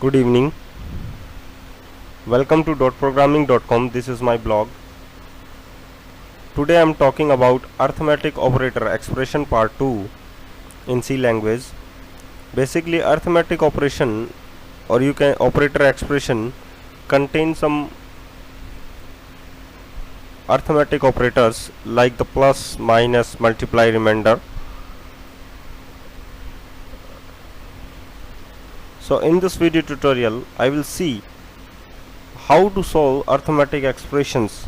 Good evening. Welcome to .programming.com. This is my blog. Today I am talking about arithmetic operator expression part 2 in C language. Basically, arithmetic operation or you can operator expression contain some arithmetic operators like the plus, minus, multiply, remainder. So in this video tutorial I will see how to solve arithmetic expressions.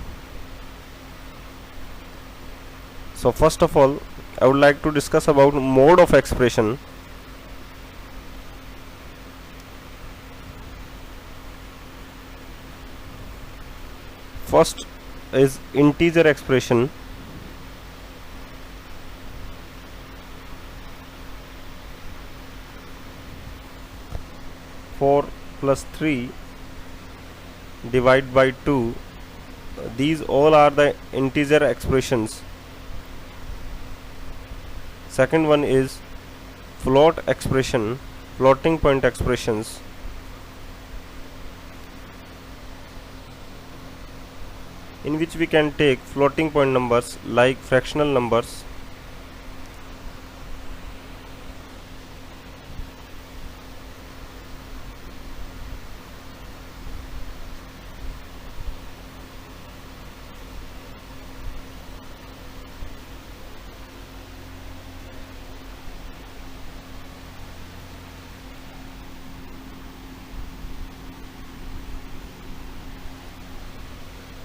So first of all, I would like to discuss about mode of expression. First is integer expression. Four plus 3 divide by 2. These all are the integer expressions. Second one is float expression, floating point expressions. In which we can take floating point numbers like fractional numbers.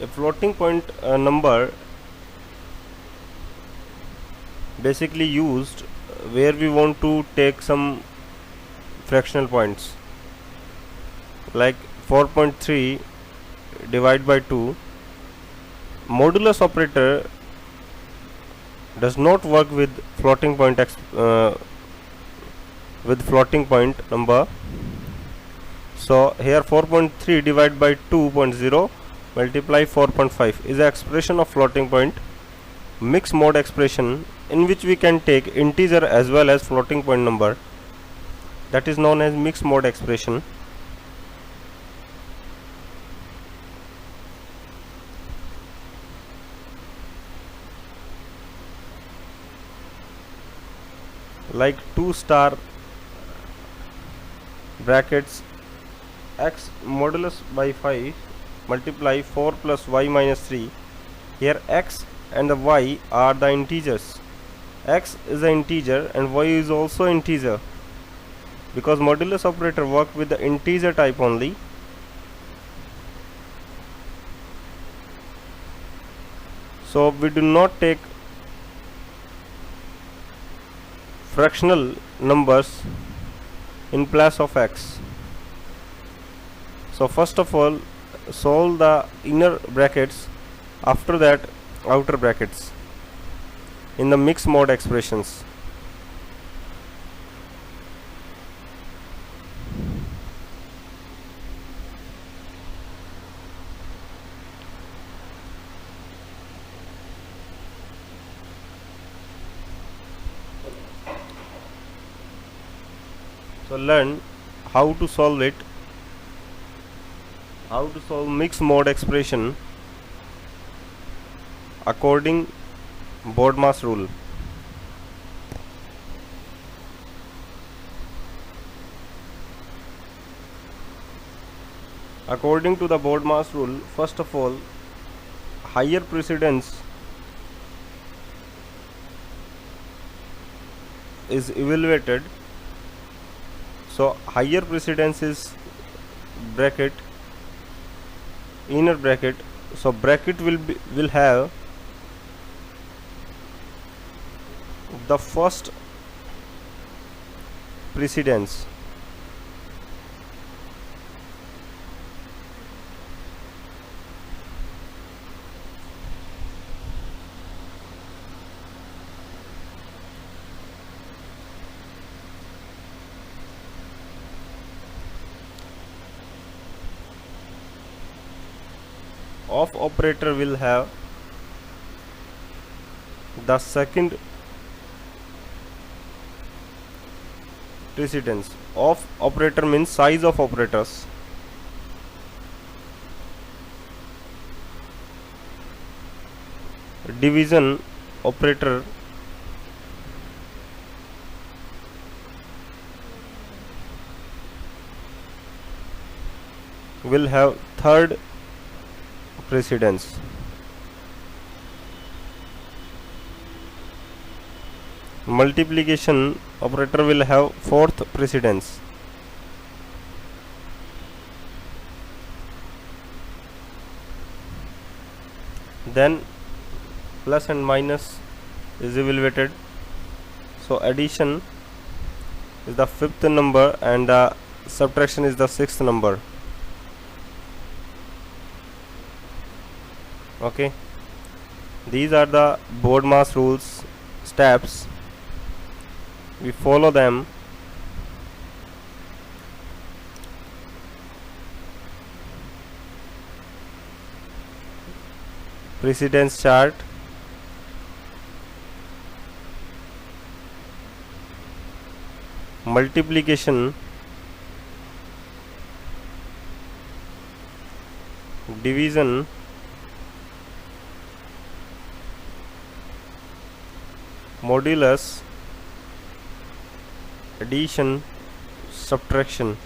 A floating point number basically used where we want to take some fractional points like 4.3 divided by 2. Modulus operator does not work with floating point number. So here 4.3 divided by 2.0 multiply 4.5 is the expression of floating point. Mixed mode expression in which we can take integer as well as floating point number, that is known as mixed mode expression. Like 2 star brackets x modulus by 5 multiply 4 plus y minus 3. Here x and the y are the integers. X is an integer and y is also integer, because modulus operator work with the integer type only. So we do not take fractional numbers in place of x. So first of all, solve the inner brackets, after that outer brackets in the mixed mode expressions. So learn how to solve it, how to solve mixed mode expression according BODMAS rule. According to the BODMAS rule, first of all, higher precedence is evaluated. So higher precedence is bracket, inner bracket. So bracket will have the first precedence. Of operator will have the second precedence. Of operator means size of operators. Division operator will have third precedence. Multiplication operator will have fourth precedence. Then plus and minus is evaluated. So addition is the fifth number and the subtraction is the sixth number. Okay, these are the BODMAS rules steps. We follow them. Precedence chart, multiplication, division, modulus, addition, subtraction.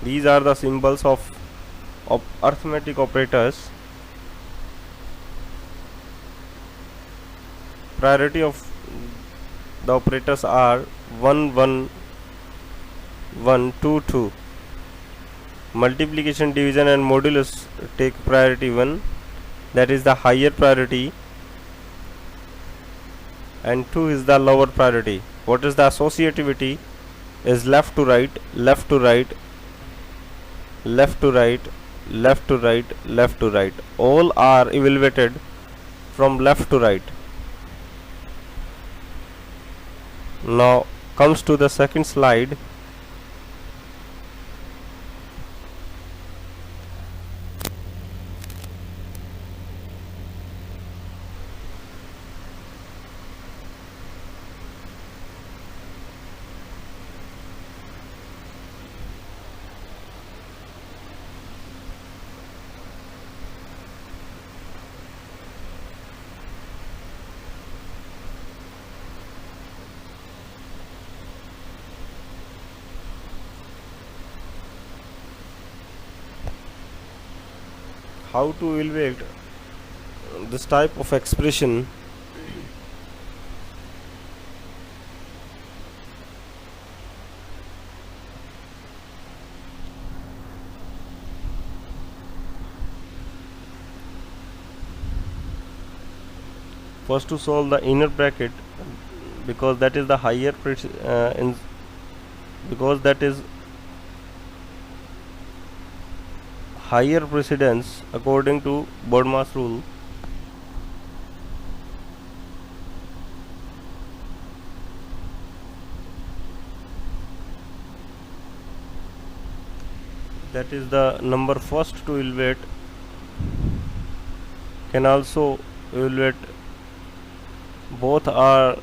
These are the symbols of arithmetic operators. Priority of the operators are 1 1 1 2 2. Multiplication, division and modulus take priority 1, that is the higher priority, and 2 is the lower priority. What is the associativity? Is left to right, left to right, left to right, left to right, left to right. All are evaluated from left to right. Now comes to the second slide. How to evaluate this type of expression? First to solve the inner bracket, because that is the higher because that is higher precedence according to BODMAS rule. That is the number first to evaluate can also evaluate. Both are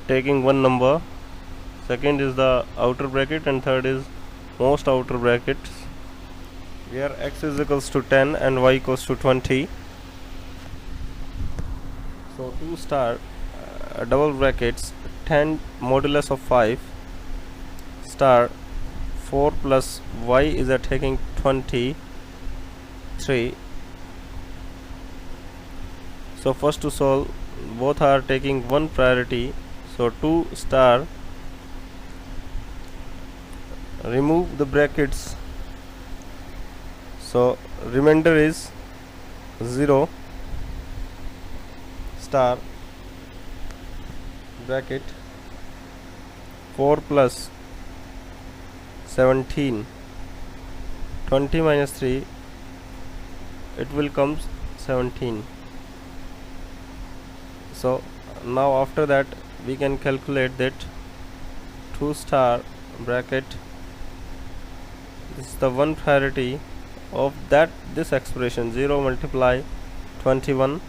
taking one number. Second is the outer bracket and third is most outer brackets, where x is equals to 10 and y equals to 20. So 2 star double brackets 10 modulus of 5 star 4 plus y is taking 23. So first to solve, both are taking one priority. So 2 star, remove the brackets, so remainder is 0 star bracket 4 plus 17, 20 minus 3, it will come 17. So now after that we can calculate that 2 star bracket, this is the one priority of that this expression 0 multiply 21.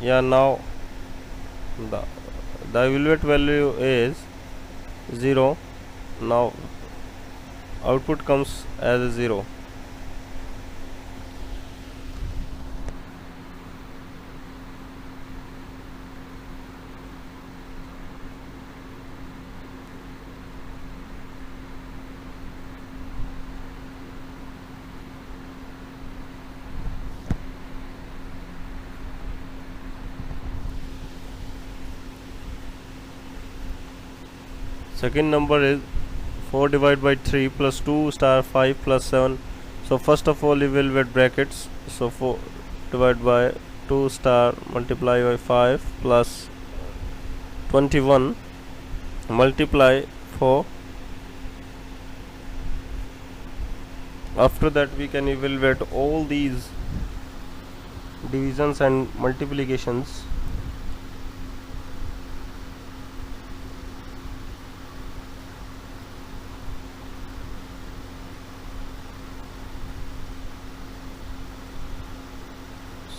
Yeah, now the evaluate value is 0. Now output comes as a 0. Second number is 4 divided by 3 plus 2 star 5 plus 7. So first of all evaluate brackets. So 4 divided by 2 star multiply by 5 plus 21 multiply 4. After that we can evaluate all these divisions and multiplications.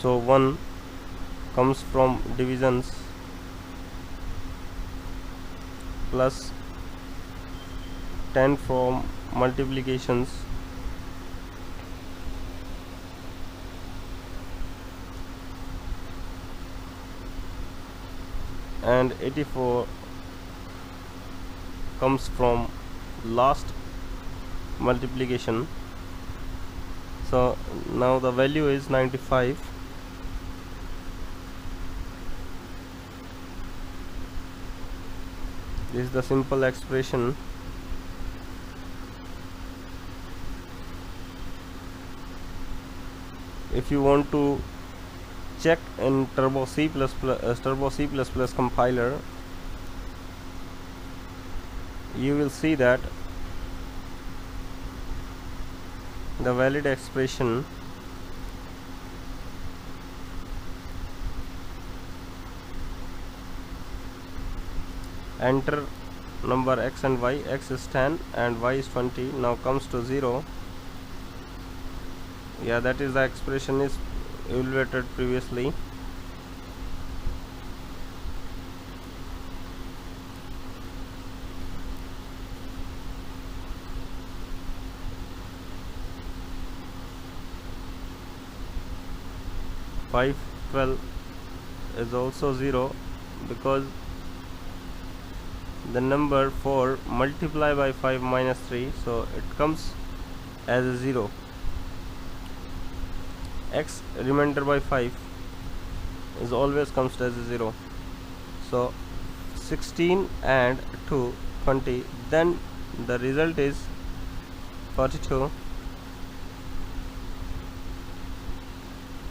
So 1 comes from divisions plus 10 from multiplications and 84 comes from last multiplication. So now the value is 95. This is the simple expression. If you want to check in Turbo C++ compiler, you will see that the valid expression enter number x and y. X is 10 and y is 20. Now comes to 0. Yeah, that is the expression is evaluated previously. Five 12 is also 0 because the number 4 multiply by 5 minus 3, so it comes as a 0. X remainder by 5 is always comes as a 0. So 16 and 2 20, then the result is 42.